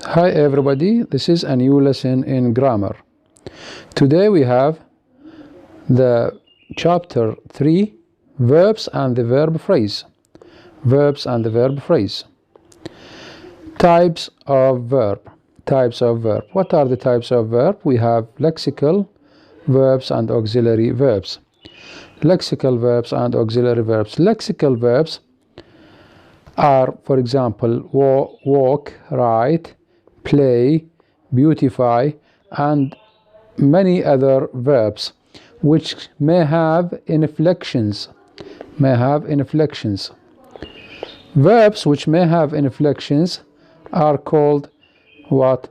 Hi everybody, this is a new lesson in grammar. Today we have the chapter 3, verbs and the verb phrase. Verbs and the verb phrase. Types of verb. Types of verb. What are the types of verb? We have lexical verbs and auxiliary verbs. Lexical verbs and auxiliary verbs. Lexical verbs are, for example, walk, write, play, beautify, and many other verbs which may have inflections. Verbs which may have inflections are called what?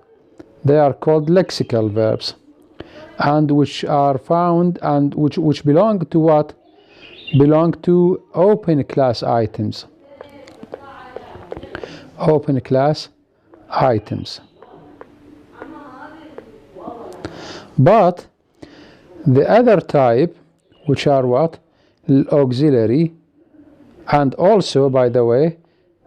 They are called lexical verbs, and which are found and which belong to what? Belong to open class items. Open class items. But the other type, which are what? Auxiliary, and also, by the way,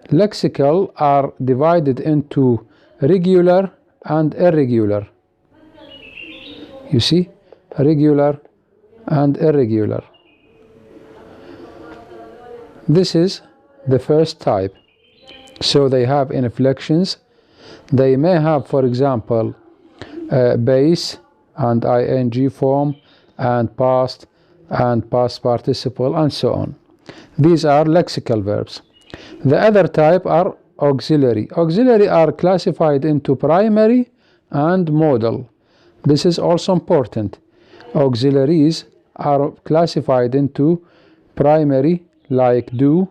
lexical are divided into regular and irregular. You see? Regular and irregular. This is the first type. So they have inflections. They may have, for example, base and ing form and past participle and so on. These are lexical verbs. The other type are auxiliary. Auxiliary are classified into primary and modal. This is also important. Auxiliaries are classified into primary, like do,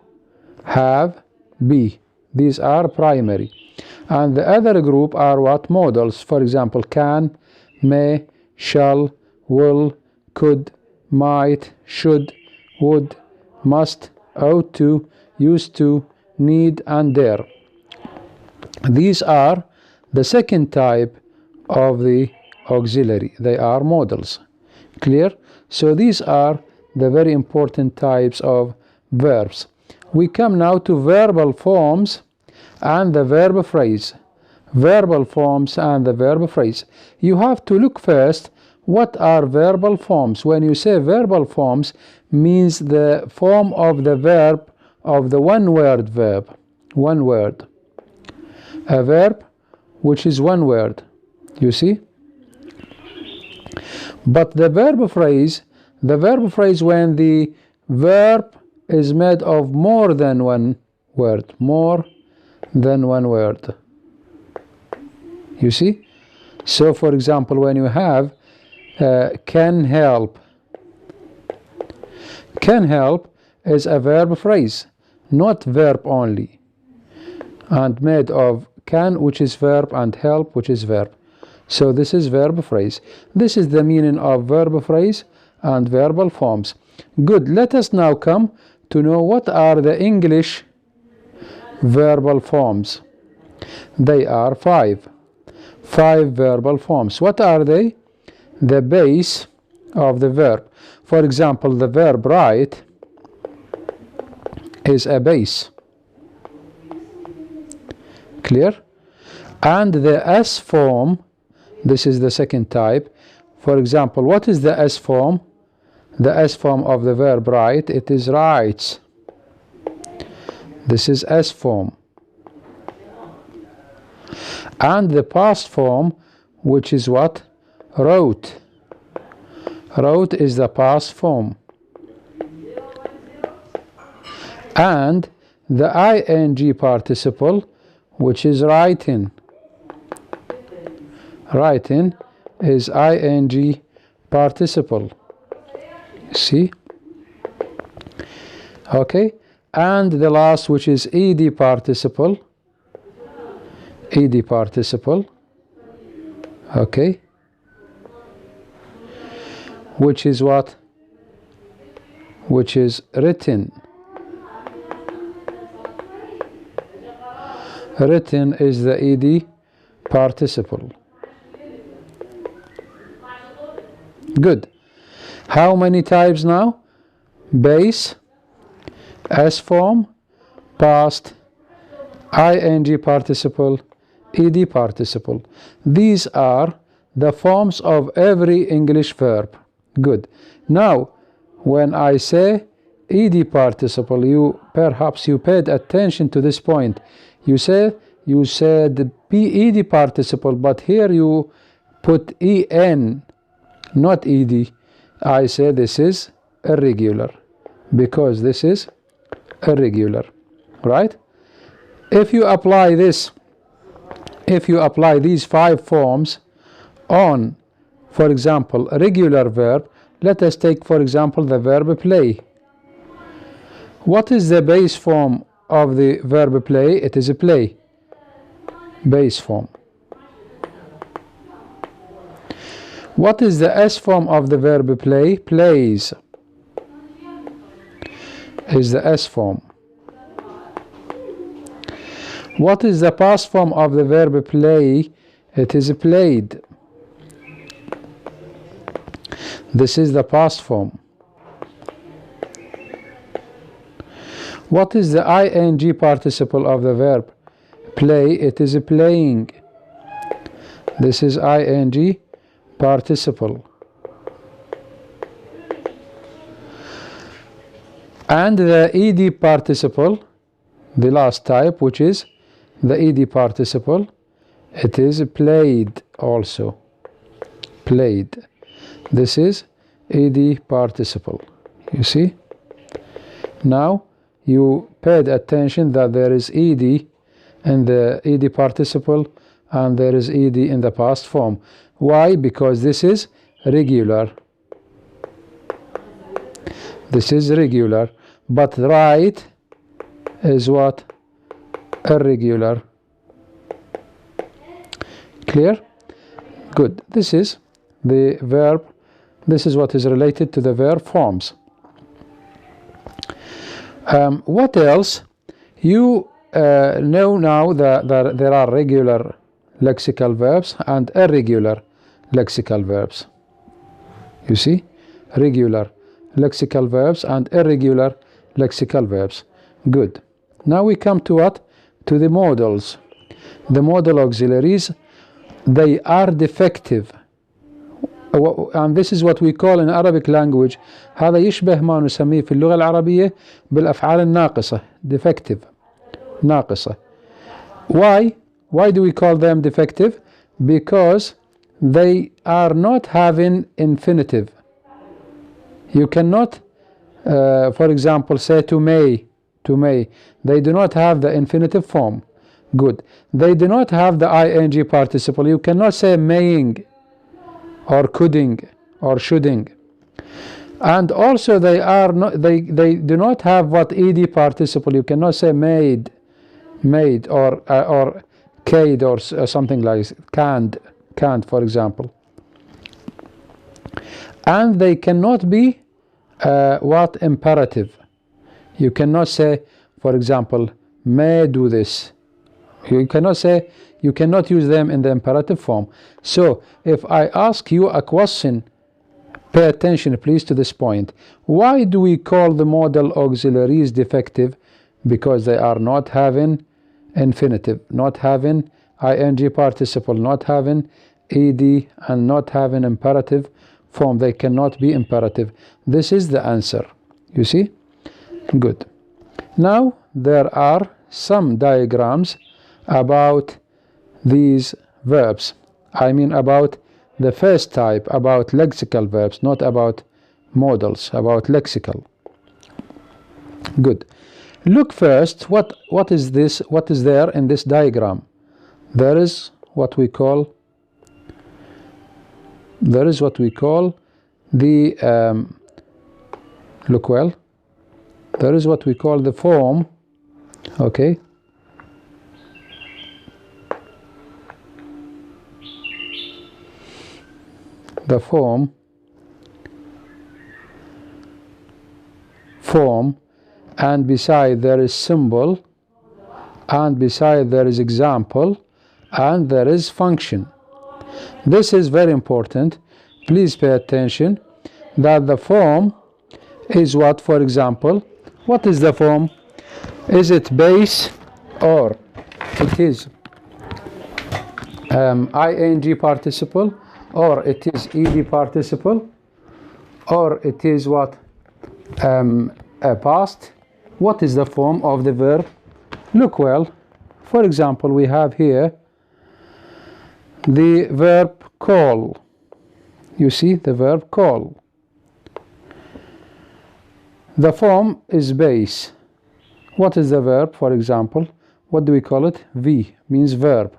have, be. These are primary. And the other group are what? Modals. For example, can, may, shall, will, could, might, should, would, must, ought to, used to, need, and dare. These are the second type of the auxiliary. They are modals. Clear? So these are the very important types of verbs. We come now to verbal forms and the verb phrase. Verbal forms and the verb phrase. You have to look first what are verbal forms. When you say verbal forms, means the form of the verb of the one-word verb. One word. A verb which is one word. You see? But the verb phrase when the verb is made of more than one word. More than one word. You see? So, for example, when you have can help. Can help is a verb phrase, not verb only. And made of can, which is verb, and help, which is verb. So this is verb phrase. This is the meaning of verb phrase and verbal forms. Good. Let us now come to know what are the English verbal forms. They are five verbal forms. What are they? The base of the verb. For example, the verb write is a base. Clear? And the S form, this is the second type. For example, what is the S form? The S form of the verb write, it is writes. This is S form. And the past form, which is what? Wrote. Wrote is the past form. And the ing participle, which is writing. Writing is ing participle. See? Okay? And the last, which is ed participle. Ed participle. Okay? Which is what? Which is written. Written is the ed participle. Good. How many types now? Base, S form, past, ing participle, ed participle. These are the forms of every English verb. Good. Now, when I say ed participle, perhaps you paid attention to this point. You said ed participle, but here you put en, not ed. I say this is irregular because this is irregular, right? If you apply these 5 forms on, for example, a regular verb, let us take, for example, the verb play. What is the base form of the verb play? It is a play. Base form. What is the S form of the verb play? Plays is the S form. What is the past form of the verb play? It is played. This is the past form. What is the ing participle of the verb play? It is playing. This is ing participle. And the ed participle, the last type, which is the ed participle, it is played also. Played. This is ed participle. You see? Now you paid attention that there is ed in the ed participle and there is ed in the past form. Why? Because this is regular. This is regular. But right is what? Irregular. Clear? Good. This is the verb. This is what is related to the verb forms. What else? You know now that there are regular lexical verbs and irregular lexical verbs. You see? Regular lexical verbs and irregular lexical verbs. Good. Now we come to what? To the modals. The modal auxiliaries, they are defective. And this is what we call in Arabic language. هذا يشبه ما نسميه في اللغة العربية بالأفعال الناقصة. Defective. ناقصة. Why? Why do we call them defective? Because they are not having infinitive. You cannot, for example, say to may. They do not have the infinitive form. Good. They do not have the ing participle. You cannot say maying or coulding or shoulding. And also they are not, they do not have what ed participle. You cannot say made or cade or something like can't, for example. And they cannot be what imperative. You cannot say, for example, may do this. You cannot use them in the imperative form. So if I ask you a question, pay attention please to this point. Why do we call the modal auxiliaries defective? Because they are not having infinitive, not having ing participle, not having ed, and not having imperative form. They cannot be imperative. This is the answer. You see? Good. Now there are some diagrams about these verbs. I mean about the first type, about lexical verbs, not about modals, about lexical. Good. Look first, what is this? What is there in this diagram? There is what we call the look well. There is what we call the form. Okay. The form, and beside there is symbol, and beside there is example, and there is function. This is very important. Please pay attention that the form is what, for example, what is the form? Is it base or it is ing participle, or it is ed participle, or it is what? A past. What is the form of the verb? Look well. For example, we have here the verb call. You see the verb call. The form is base. What is the verb, for example? What do we call it? V means verb.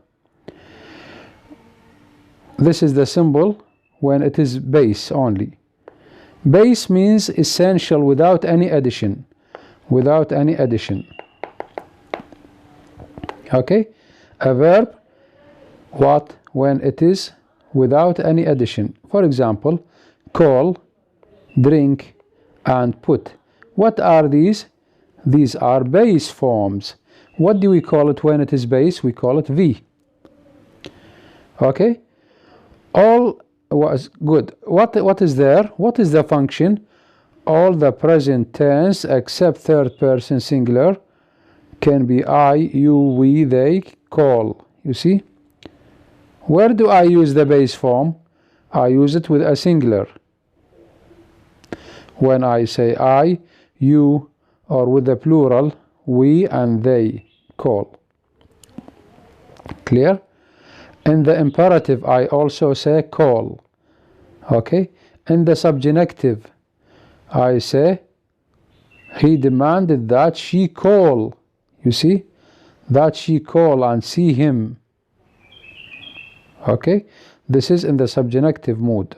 This is the symbol when it is base only. Base means essential without any addition. Without any addition. Okay? A verb, what? When it is without any addition. For example, call, drink, and put. What are these? These are base forms. What do we call it when it is base? We call it V. Okay? All was good. What is there? What is the function? All the present tense except third person singular can be I, you, we, they, call. You see? Where do I use the base form? I use it with a singular. When I say I, you, or with the plural, we and they, call. Clear? In the imperative, I also say call. Okay? In the subjunctive, I say, he demanded that she call. You see? That she call and see him. Okay? This is in the subjunctive mood.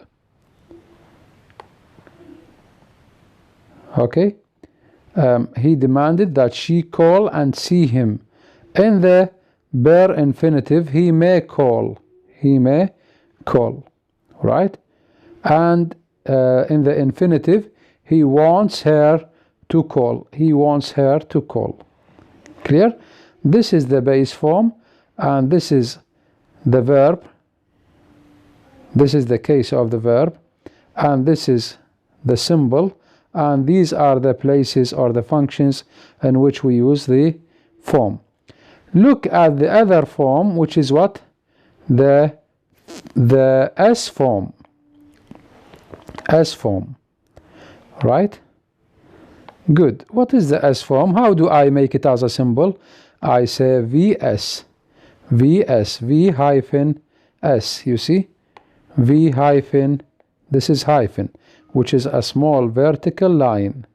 Okay? He demanded that she call and see him. In the bare infinitive, he may call. He may call. Right? And in the infinitive, he wants her to call. He wants her to call. Clear? This is the base form, and this is the verb. This is the case of the verb, and this is the symbol, and these are the places or the functions in which we use the form. Look at the other form, which is what? The S form. S form. Right? Good. What is the S form? How do I make it as a symbol? I say VS. VS. V hyphen S. You see? V hyphen. This is hyphen, which is a small vertical line.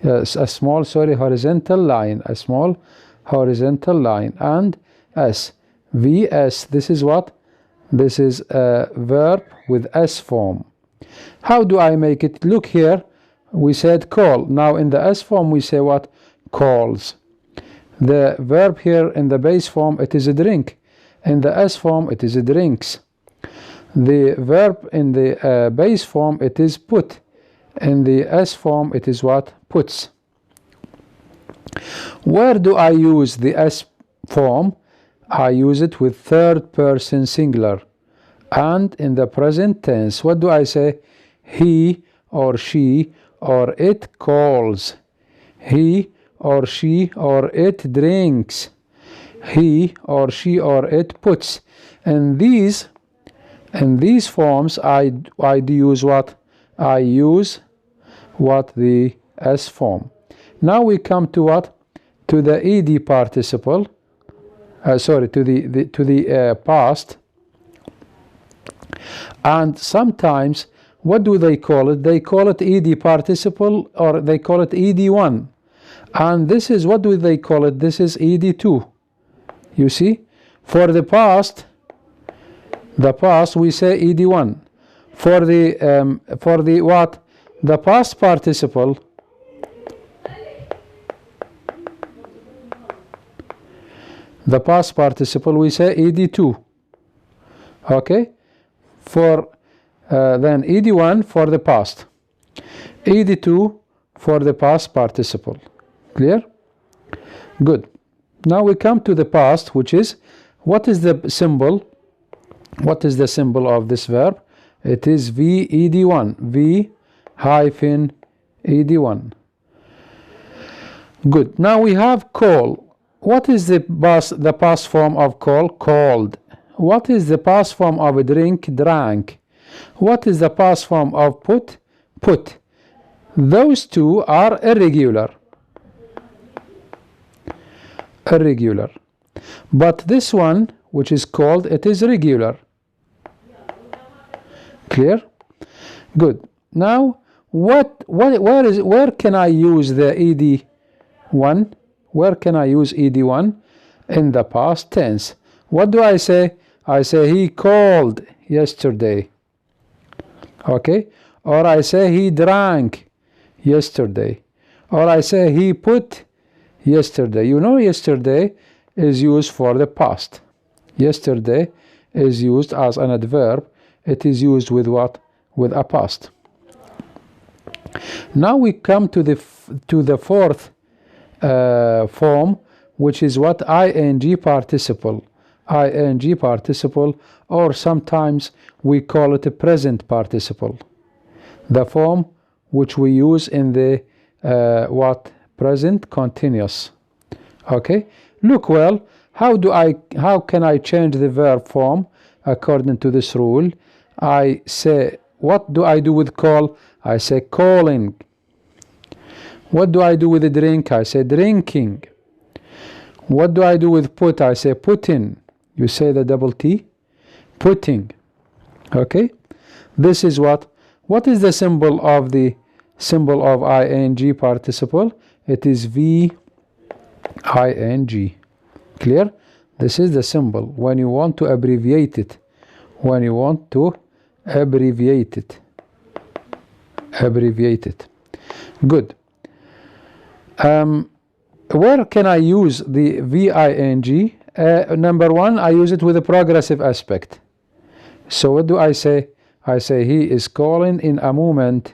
Yes, a small, horizontal line. A small horizontal line. And S. VS. This is what? This is a verb with S form. How do I make it? Look here. We said call. Now in the S form we say what? Calls. The verb here in the base form, it is a drink. In the S form, it is a drinks. The verb in the base form, it is put. In the S form, it is what? Puts. Where do I use the S form? I use it with third person singular. And in the present tense, what do I say? He or she or it calls. He or she or it drinks. He or she or it puts. In these forms, I do use what? I use what? The S form. Now we come to what? To the ed participle. To the past. And sometimes, what do they call it? They call it ed participle, or they call it ed1. And this is, what do they call it? This is ed2. You see? For the past we say ed1. For the what? The past participle. The past participle we say ed2. Okay? For then ed1 for the past, ed2 for the past participle. Clear? Good. Now we come to the past, which is, what is the symbol? What is the symbol of this verb? It is V ed1. V hyphen ed1. Good. Now we have call. What is the past form of call? Called. What is the past form of drink? Drank. What is the past form of put? Put. Those two are irregular. Irregular. But this one, which is called, it is regular. Clear? Good. Now, where can I use the ed1? Where can I use ed1? In the past tense. What do I say? I say he called yesterday. Okay? Or I say he drank yesterday. Or I say he put yesterday. You know, yesterday is used for the past. Yesterday is used as an adverb. It is used with what? With a past. Now we come to the fourth form, which is what? ing participle. Ing participle, or sometimes we call it a present participle. The form which we use in the what? Present continuous. Okay? Look well, how can I change the verb form according to this rule? I say, what do I do with call? I say calling. What do I do with the drink? I say drinking. What do I do with put? I say putting. You say the double T? Putting. Okay? This is what? What is the symbol of ing participle? It is V ing. Clear? This is the symbol when you want to abbreviate it. When you want to abbreviate it. Abbreviate it. Good. Where can I use the VING? Number one, I use it with a progressive aspect. So what do I say? I say he is calling in a moment.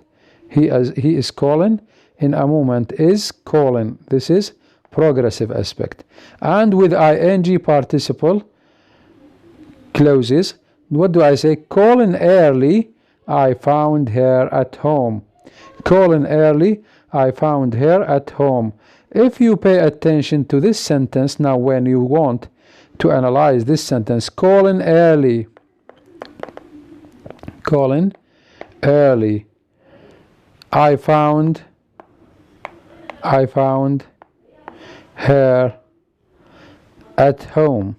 He is calling in a moment is calling. This is progressive aspect. And with ing participle clauses, what do I say? Calling early, I found her at home. Calling early, I found her at home. If you pay attention to this sentence, now when you want to analyze this sentence, calling early, I found her at home.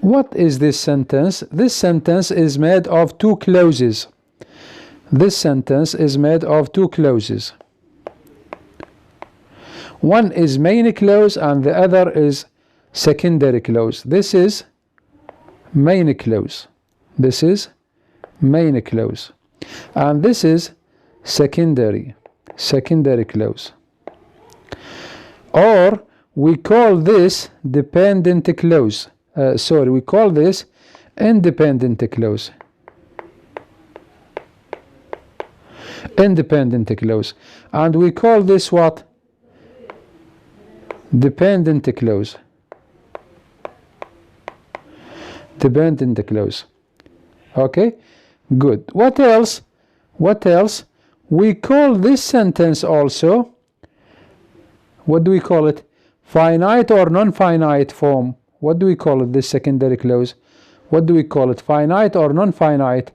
What is this sentence? This sentence is made of two clauses. This sentence is made of two clauses. One is main clause and the other is secondary clause. This is main clause. This is main clause. And this is secondary clause. Or we call this dependent clause. We call this independent clause. Independent clause. And we call this what? Dependent clause. Dependent clause. Okay? Good. What else? What else? We call this sentence also, what do we call it? Finite or non-finite form. What do we call it, this secondary clause? What do we call it? Finite or non-finite?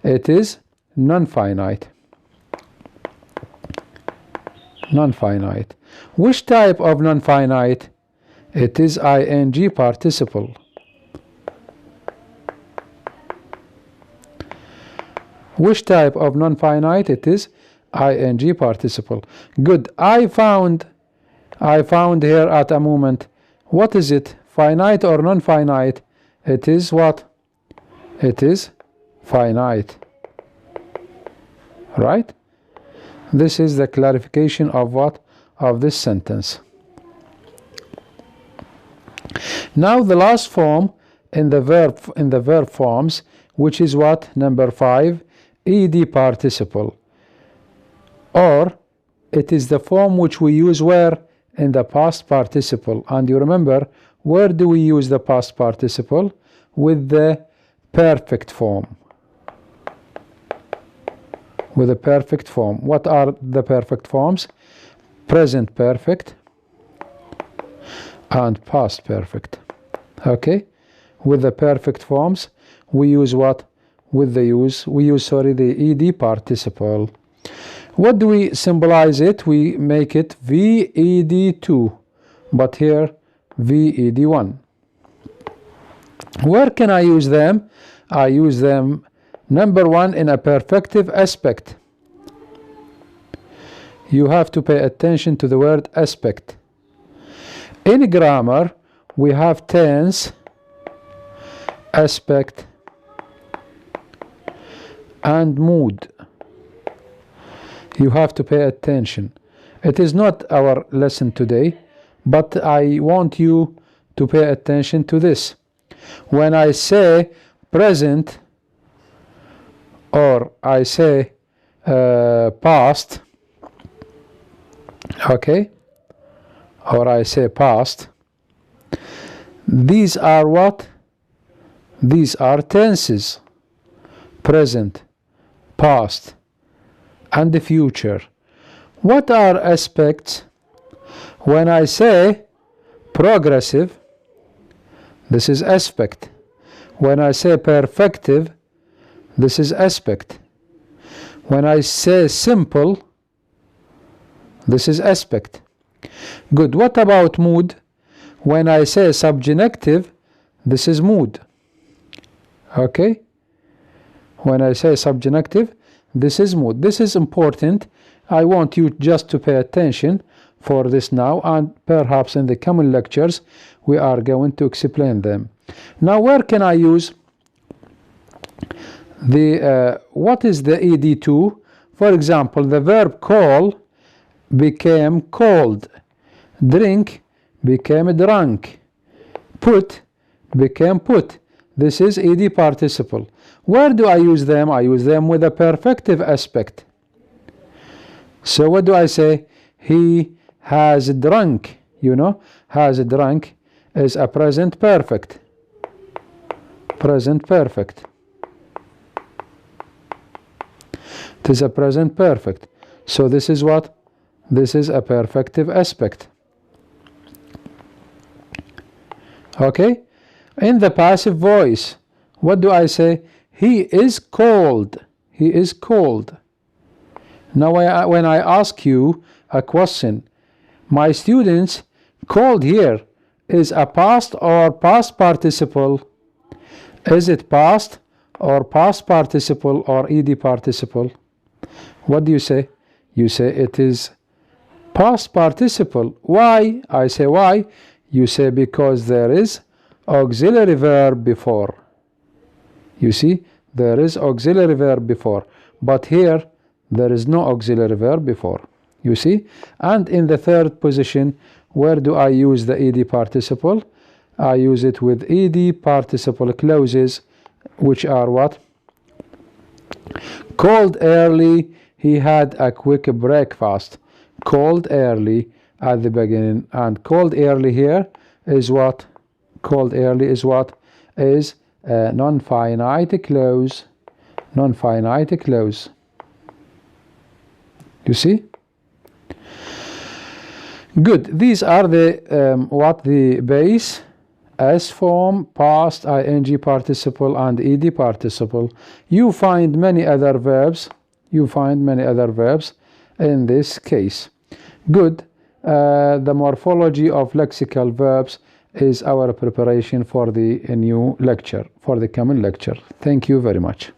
It is non-finite. Non-finite. Which type of non-finite? It is ing participle. Which type of non-finite? It is ing participle. Good. I found her at a moment. What is it? Finite or non-finite? It is what? It is finite. Right? This is the clarification of what? Of this sentence. Now the last form in the verb forms, which is what? Number 5, ed participle. Or it is the form which we use where? In the past participle. And you remember, where do we use the past participle? With the perfect form. With the perfect form. What are the perfect forms? Present perfect and past perfect. Okay, with the perfect forms we use what? We use the ed participle. What do we symbolize it? We make it VED2, but here VED1. Where can I use them? I use them, number one, in a perfective aspect. You have to pay attention to the word aspect. In grammar, we have tense, aspect, and mood. You have to pay attention. It is not our lesson today, but I want you to pay attention to this. When I say present or I say past, okay, or I say past, these are what? These are tenses: present, past, and the future. What are aspects? When I say progressive, this is aspect. When I say perfective, this is aspect. When I say simple, this is aspect. Good. What about mood? When I say subjunctive, this is mood. Okay? When I say subjunctive, this is mood. This is important. I want you just to pay attention for this now, and perhaps in the coming lectures we are going to explain them. Now, where can I use the what is the ed2? For example, the verb call became called, drink became drunk, put became put. This is ed participle. Where do I use them? I use them with a perfective aspect. So what do I say? He has drunk. You know, has drunk is a present perfect. Present perfect. It is a present perfect. So this is what? This is a perfective aspect. Okay? In the passive voice, what do I say? He is cold. He is cold. Now, when I ask you a question, my students, cold here is a past or past participle. Is it past or past participle or ed participle? What do you say? You say it is past participle. Why? I say why? You say because there is auxiliary verb before. You see, there is auxiliary verb before, but here there is no auxiliary verb before. You see? And in the third position, where do I use the ed participle? I use it with ed participle clauses, which are what? Called early, he had a quick breakfast. Called early at the beginning, and called early here is what? Called early is what? Is a non-finite clause. Non-finite clause. You see? Good. These are the what? The base, S form, past, ing participle, and ed participle. You find many other verbs. You find many other verbs in this case. Good. The morphology of lexical verbs is our preparation for the new lecture, for the coming lecture. Thank you very much.